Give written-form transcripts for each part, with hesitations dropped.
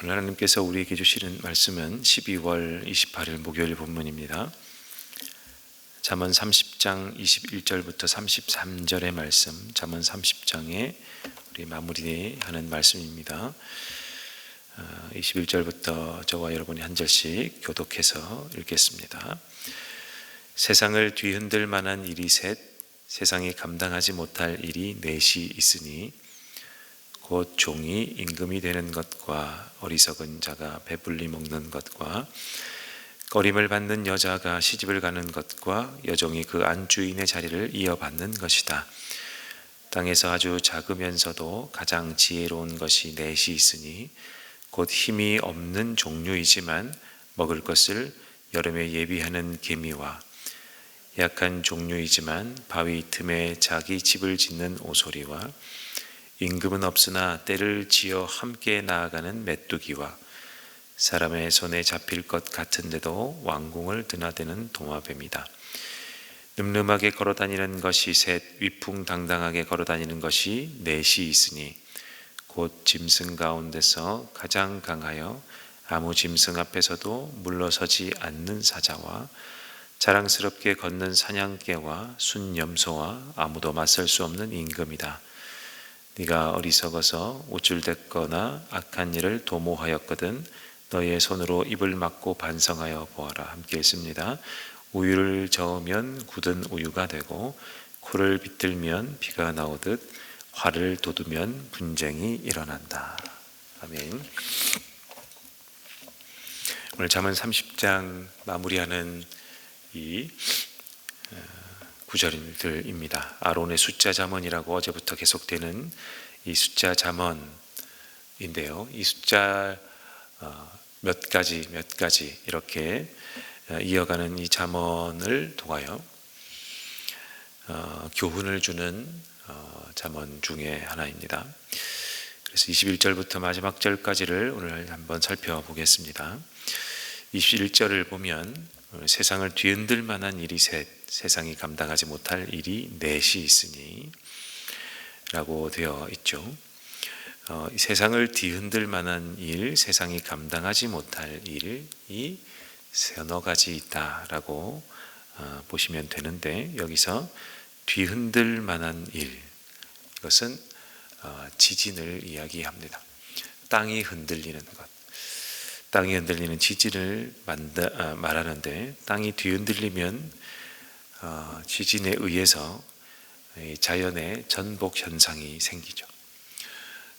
오늘 하나님께서 우리에게 주시는 말씀은 12월 28일 목요일 본문입니다. 잠언 30장 21절부터 33절의 말씀, 잠언 30장에 우리 마무리하는 말씀입니다. 21절부터 저와 여러분이 한 절씩 교독해서 읽겠습니다. 세상을 뒤흔들 만한 일이 셋, 세상이 감당하지 못할 일이 넷이 있으니 곧 종이 임금이 되는 것과 어리석은 자가 배불리 먹는 것과 꺼림을 받는 여자가 시집을 가는 것과 여종이 그 안주인의 자리를 이어받는 것이다. 땅에서 아주 작으면서도 가장 지혜로운 것이 넷이 있으니 곧 힘이 없는 종류이지만 먹을 것을 여름에 예비하는 개미와 약한 종류이지만 바위 틈에 자기 집을 짓는 오소리와 임금은 없으나 때를 지어 함께 나아가는 메뚜기와 사람의 손에 잡힐 것 같은데도 왕궁을 드나드는 도마뱀이다. 늠름하게 걸어다니는 것이 셋, 위풍당당하게 걸어다니는 것이 넷이 있으니 곧 짐승 가운데서 가장 강하여 아무 짐승 앞에서도 물러서지 않는 사자와 자랑스럽게 걷는 사냥개와 순염소와 아무도 맞설 수 없는 임금이다. 네가 어리석어서 우쭐댔거나 악한 일을 도모하였거든 너의 손으로 입을 막고 반성하여 보아라. 함께 읽습니다. 우유를 저으면 굳은 우유가 되고 코를 비틀면 피가 나오듯 활을 돋우면 분쟁이 일어난다. 아멘. 오늘 잠언 30장 마무리하는 이 구절들입니다. 아론의 숫자 잠언이라고 어제부터 계속되는 이 숫자 잠언인데요. 이 숫자 몇 가지 이렇게 이어가는 이 잠언을 통하여 교훈을 주는 잠언 중에 하나입니다. 그래서 21절부터 마지막 절까지를 오늘 한번 살펴보겠습니다. 21절을 보면 세상을 뒤흔들 만한 일이 셋, 세상이 감당하지 못할 일이 넷이 있으니 라고 되어 있죠. 세상을 뒤흔들 만한 일, 세상이 감당하지 못할 일이 서너 가지 있다라고 보시면 되는데, 여기서 뒤흔들 만한 일, 이것은 지진을 이야기합니다. 땅이 흔들리는 것, 땅이 흔들리는 지진을 말하는데, 땅이 뒤흔들리면 지진에 의해서 자연의 전복 현상이 생기죠.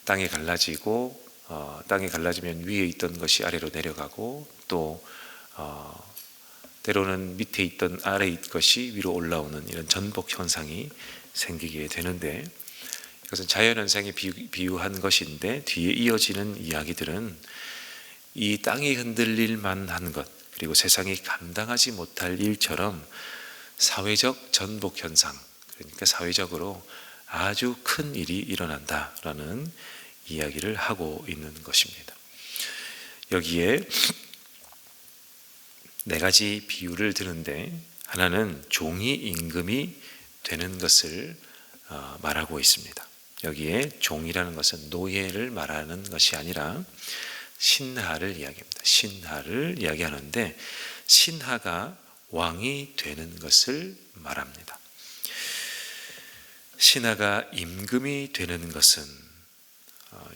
땅이 갈라지고 땅이 갈라지면 위에 있던 것이 아래로 내려가고 또 때로는 밑에 있던 아래에 있던 것이 위로 올라오는 이런 전복 현상이 생기게 되는데, 이것은 자연현상에 비유한 것인데 뒤에 이어지는 이야기들은 이 땅이 흔들릴 만한 것, 그리고 세상이 감당하지 못할 일처럼 사회적 전복 현상, 그러니까 사회적으로 아주 큰 일이 일어난다라는 이야기를 하고 있는 것입니다. 여기에 네 가지 비유를 드는데, 하나는 종이 임금이 되는 것을 말하고 있습니다. 여기에 종이라는 것은 노예를 말하는 것이 아니라 신하를 이야기합니다. 신하를 이야기하는데, 신하가 왕이 되는 것을 말합니다. 신하가 임금이 되는 것은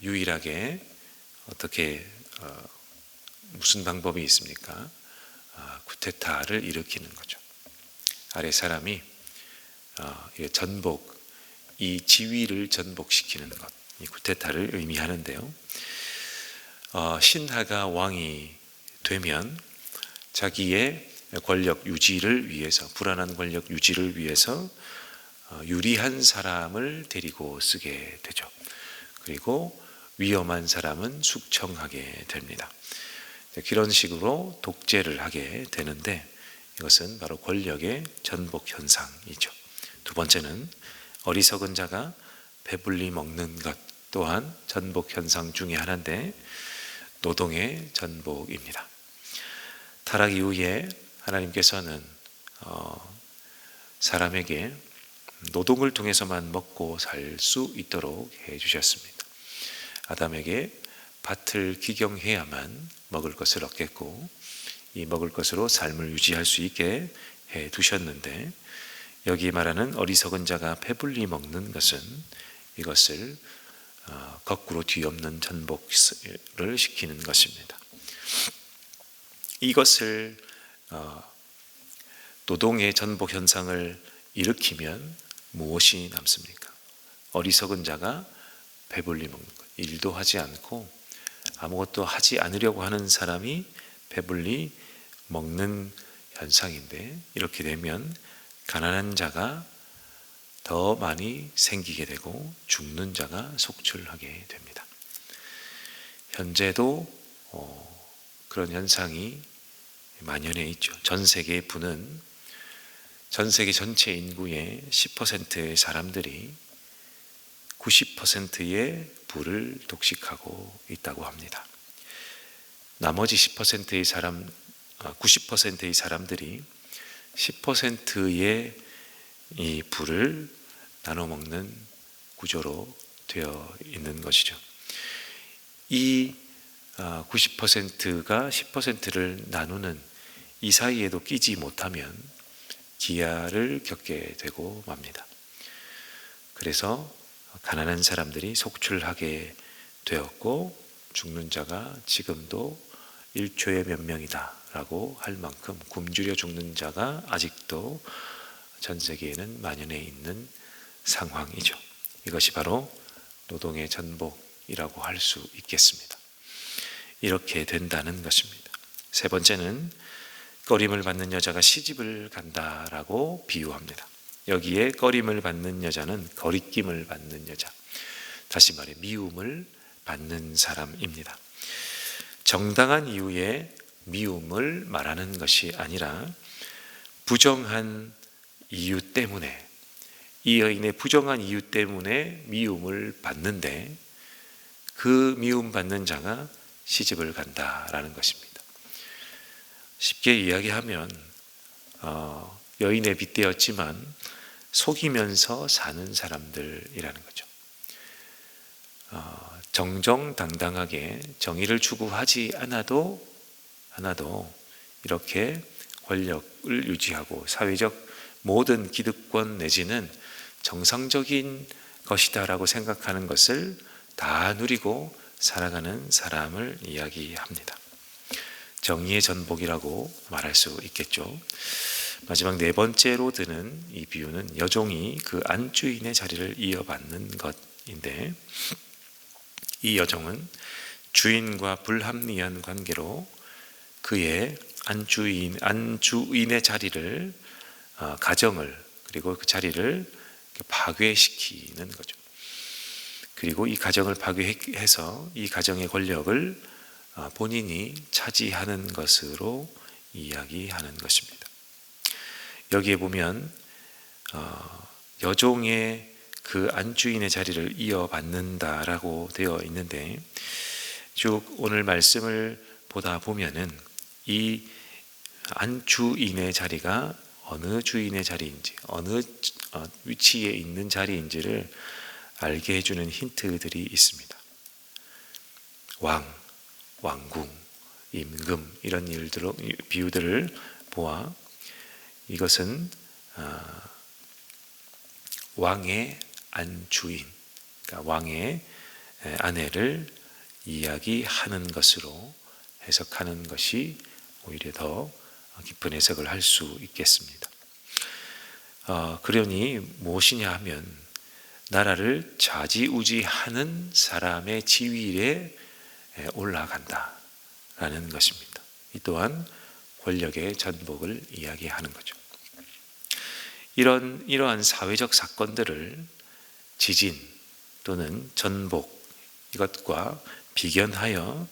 유일하게 어떻게 무슨 방법이 있습니까? 쿠데타를 일으키는 거죠. 아래 사람이 전복, 이 지위를 전복시키는 것, 이 쿠데타를 의미하는데요. 신하가 왕이 되면 자기의 권력 유지를 위해서, 불안한 권력 유지를 위해서 유리한 사람을 데리고 쓰게 되죠. 그리고 위험한 사람은 숙청하게 됩니다. 그런 식으로 독재를 하게 되는데, 이것은 바로 권력의 전복 현상이죠. 두 번째는 어리석은 자가 배불리 먹는 것 또한 전복 현상 중에 하나인데, 노동의 전복입니다. 타락 이후에 하나님께서는 사람에게 노동을 통해서만 먹고 살 수 있도록 해주셨습니다. 아담에게 밭을 기경해야만 먹을 것을 얻겠고 이 먹을 것으로 삶을 유지할 수 있게 해 두셨는데, 여기 말하는 어리석은 자가 배불리 먹는 것은 이것을 거꾸로 뒤엎는 전복을 시키는 것입니다. 이것을 노동의 전복 현상을 일으키면 무엇이 남습니까? 어리석은 자가 배불리 먹는 것, 일도 하지 않고 아무것도 하지 않으려고 하는 사람이 배불리 먹는 현상인데, 이렇게 되면 가난한 자가 더 많이 생기게 되고 죽는 자가 속출하게 됩니다. 현재도 그런 현상이 만연해 있죠. 전 세계의 부는 전 세계 전체 인구의 10%의 사람들이 90%의 부를 독식하고 있다고 합니다. 나머지 90%의 사람들이 10%의 이 부를 나눠 먹는 구조로 되어 있는 것이죠. 이 90%가 10%를 나누는 이 사이에도 끼지 못하면 기아를 겪게 되고 맙니다. 그래서 가난한 사람들이 속출하게 되었고 죽는 자가 지금도 1초에 몇 명이다 라고 할 만큼 굶주려 죽는 자가 아직도 전 세계에는 만연해 있는 상황이죠. 이것이 바로 노동의 전복이라고 할 수 있겠습니다. 이렇게 된다는 것입니다. 세 번째는 꺼림을 받는 여자가 시집을 간다라고 비유합니다. 여기에 꺼림을 받는 여자는 거리낌을 받는 여자, 다시 말해 미움을 받는 사람입니다. 정당한 이유의 미움을 말하는 것이 아니라 부정한 이유 때문에, 이 여인의 부정한 이유 때문에 미움을 받는데 그 미움받는 자가 시집을 간다라는 것입니다. 쉽게 이야기하면 여인에 빗대었지만 속이면서 사는 사람들이라는 거죠. 정정당당하게 정의를 추구하지 않아도 이렇게 권력을 유지하고 사회적 모든 기득권 내지는 정상적인 것이다라고 생각하는 것을 다 누리고 살아가는 사람을 이야기합니다. 정의의 전복이라고 말할 수 있겠죠. 마지막 네 번째로 드는 이 비유는 여종이 그 안주인의 자리를 이어받는 것인데, 이 여종은 주인과 불합리한 관계로 그의 안주인의 자리를, 가정을, 그리고 그 자리를 파괴시키는 거죠. 그리고 이 가정을 파괴해서 이 가정의 권력을 본인이 차지하는 것으로 이야기하는 것입니다. 여기에 보면 여종의 그 안주인의 자리를 이어받는다라고 되어 있는데, 쭉 오늘 말씀을 보다 보면은 이 안주인의 자리가 어느 주인의 자리인지, 어느 위치에 있는 자리인지를 알게 해주는 힌트들이 있습니다. 왕궁, 임금, 이런 비유들을 보아 이것은 왕의 안주인, 그러니까 왕의 아내를 이야기하는 것으로 해석하는 것이 오히려 더 깊은 해석을 할 수 있겠습니다. 그러니 무엇이냐 하면 나라를 좌지우지하는 사람의 지위에 올라간다라는 것입니다. 이 또한 권력의 전복을 이야기하는 거죠. 이러한 사회적 사건들을 지진 또는 전복, 이것과 비견하여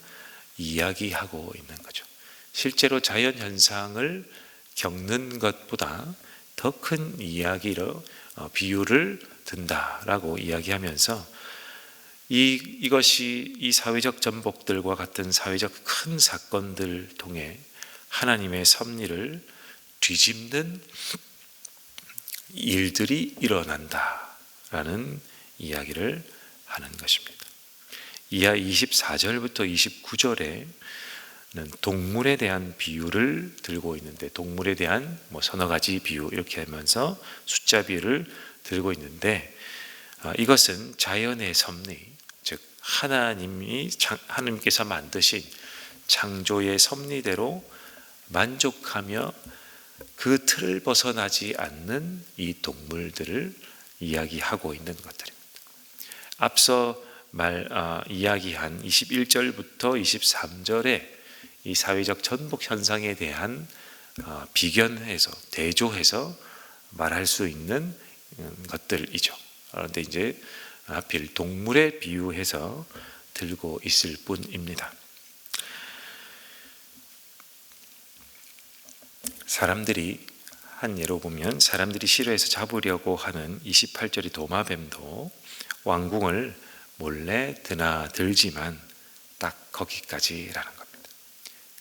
이야기하고 있는 거죠. 실제로 자연현상을 겪는 것보다 더 큰 이야기로 비유를 든다라고 이야기하면서 이것이 이 사회적 전복들과 같은 사회적 큰 사건들 통해 하나님의 섭리를 뒤집는 일들이 일어난다라는 이야기를 하는 것입니다. 이하 24절부터 29절에는 동물에 대한 비유를 들고 있는데, 동물에 대한 서너 가지 비유 이렇게 하면서 숫자 비유를 들고 있는데, 이것은 자연의 섭리, 즉 하나님께서 만드신 창조의 섭리대로 만족하며 그 틀을 벗어나지 않는 이 동물들을 이야기하고 있는 것들입니다. 앞서 이야기한 21절부터 23절에 이 사회적 전복 현상에 대한 비견해서 대조해서 말할 수 있는 것들이죠. 그런데 이제 하필 동물에 비유해서 들고 있을 뿐입니다. 사람들이 한 예로 보면, 사람들이 싫어해서 잡으려고 하는 28절의 도마뱀도 왕궁을 몰래 드나들지만 딱 거기까지라는 겁니다.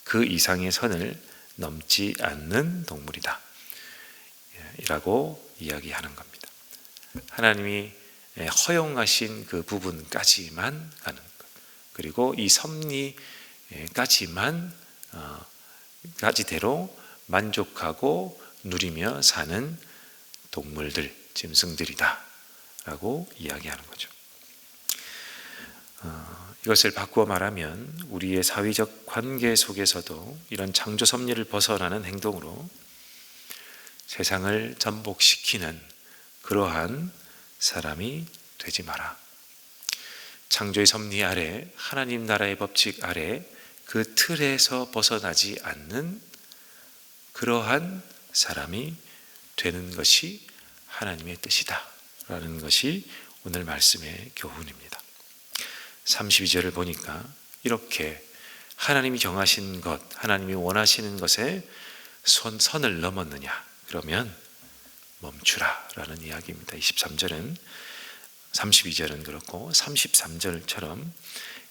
그 이상의 선을 넘지 않는 동물이다 이라고 이야기하는 겁니다. 하나님이 허용하신 그 부분까지만 가는 것, 그리고 이 섭리까지만 가지대로 만족하고 누리며 사는 동물들, 짐승들이다 라고 이야기하는 거죠. 이것을 바꾸어 말하면 우리의 사회적 관계 속에서도 이런 창조 섭리를 벗어나는 행동으로 세상을 전복시키는 그러한 사람이 되지 마라. 창조의 섭리 아래, 하나님 나라의 법칙 아래 그 틀에서 벗어나지 않는 그러한 사람이 되는 것이 하나님의 뜻이다 라는 것이 오늘 말씀의 교훈입니다. 32절을 보니까 이렇게 하나님이 정하신 것, 하나님이 원하시는 것에 선을 넘었느냐, 그러면 멈추라 라는 이야기입니다. 23절은, 32절은 그렇고 33절처럼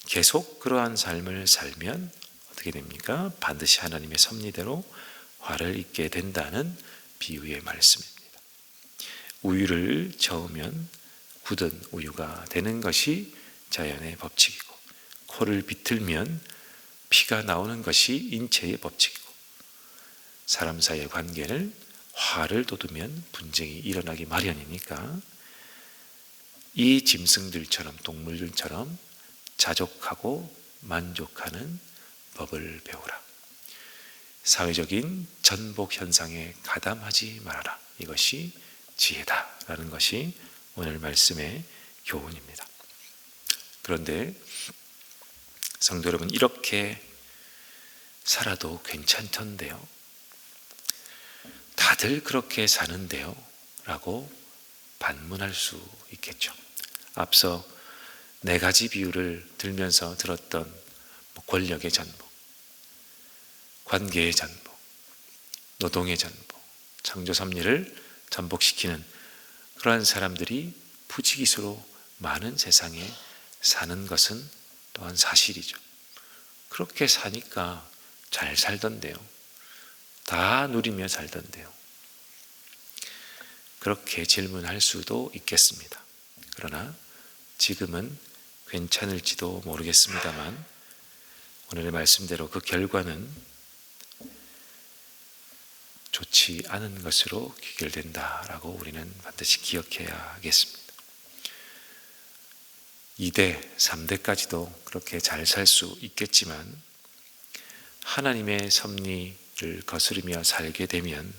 계속 그러한 삶을 살면 어떻게 됩니까? 반드시 하나님의 섭리대로 화를 입게 된다는 비유의 말씀입니다. 우유를 저으면 굳은 우유가 되는 것이 자연의 법칙이고, 코를 비틀면 피가 나오는 것이 인체의 법칙이고, 사람 사이의 관계를 화를 돋우면 분쟁이 일어나기 마련이니까 이 짐승들처럼, 동물들처럼 자족하고 만족하는 법을 배우라. 사회적인 전복 현상에 가담하지 말아라. 이것이 지혜다라는 것이 오늘 말씀의 교훈입니다. 그런데 성도 여러분, 이렇게 살아도 괜찮던데요, 다들 그렇게 사는데요 라고 반문할 수 있겠죠. 앞서 네 가지 비유를 들면서 들었던 권력의 전복, 관계의 전복, 노동의 전복, 창조 섭리를 전복시키는 그러한 사람들이 부지기수로 많은 세상에 사는 것은 또한 사실이죠. 그렇게 사니까 잘 살던데요, 다 누리며 살던데요, 그렇게 질문할 수도 있겠습니다. 그러나 지금은 괜찮을지도 모르겠습니다만 오늘의 말씀대로 그 결과는 좋지 않은 것으로 귀결된다라고 우리는 반드시 기억해야 하겠습니다. 2대, 3대까지도 그렇게 잘 살 수 있겠지만 하나님의 섭리를 거스르며 살게 되면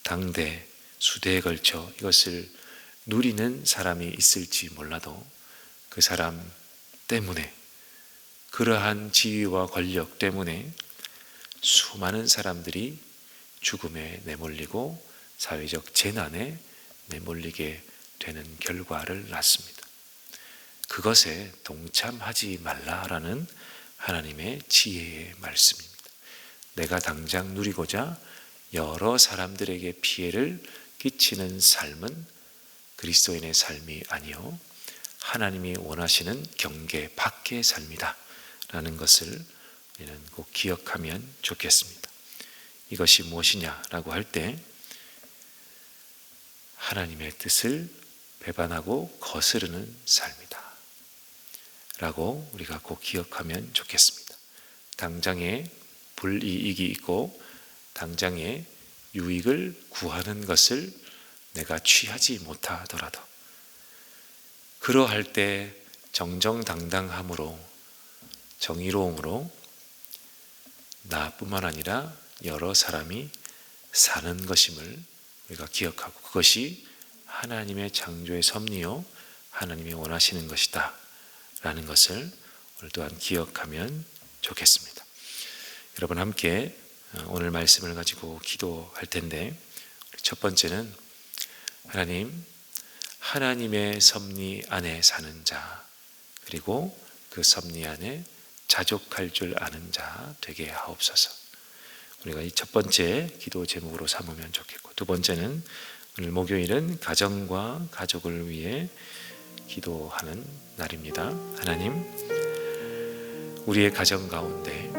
당대, 수대에 걸쳐 이것을 누리는 사람이 있을지 몰라도 그 사람 때문에, 그러한 지위와 권력 때문에 수많은 사람들이 죽음에 내몰리고 사회적 재난에 내몰리게 되는 결과를 낳습니다. 그것에 동참하지 말라라는 하나님의 지혜의 말씀입니다. 내가 당장 누리고자 여러 사람들에게 피해를 끼치는 삶은 그리스도인의 삶이 아니요 하나님이 원하시는 경계 밖의 삶이다 라는 것을 우리는 꼭 기억하면 좋겠습니다. 이것이 무엇이냐라고 할 때 하나님의 뜻을 배반하고 거스르는 삶이다. 라고 우리가 꼭 기억하면 좋겠습니다. 당장의 불이익이 있고 당장의 유익을 구하는 것을 내가 취하지 못하더라도 그러할 때 정정당당함으로 정의로움으로 나뿐만 아니라 여러 사람이 사는 것임을 우리가 기억하고 그것이 하나님의 창조의 섭리요 하나님이 원하시는 것이다 라는 것을 오늘 또한 기억하면 좋겠습니다. 여러분 함께 오늘 말씀을 가지고 기도할 텐데 첫 번째는 하나님, 하나님의 섭리 안에 사는 자 그리고 그 섭리 안에 자족할 줄 아는 자 되게 하옵소서. 우리가 이 첫 번째 기도 제목으로 삼으면 좋겠고 두 번째는 오늘 목요일은 가정과 가족을 위해 기도하는 날입니다. 하나님, 우리의 가정 가운데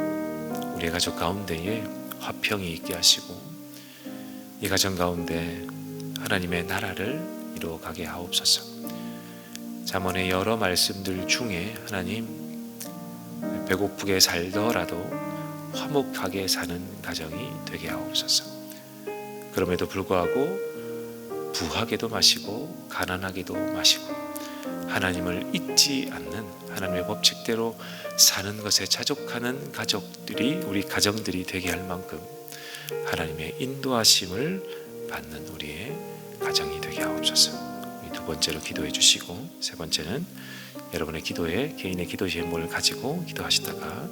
우리의 가족 가운데에 화평이 있게 하시고 이 가정 가운데 하나님의 나라를 이루어가게 하옵소서. 잠언의 여러 말씀들 중에 하나님 배고프게 살더라도 화목하게 사는 가정이 되게 하옵소서. 그럼에도 불구하고 부하게도 마시고 가난하게도 마시고 하나님을 잊지 않는 하나님의 법칙대로 사는 것에 자족하는 가족들이 우리 가정들이 되게 할 만큼 하나님의 인도하심을 받는 우리의 가정이 되게 하옵소서. 두 번째로 기도해 주시고 세 번째는 여러분의 기도에 개인의 기도 제목을 가지고 기도하시다가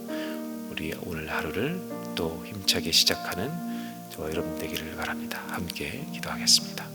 우리 오늘 하루를 또 힘차게 시작하는 저와 여러분 되기를 바랍니다. 함께 기도하겠습니다.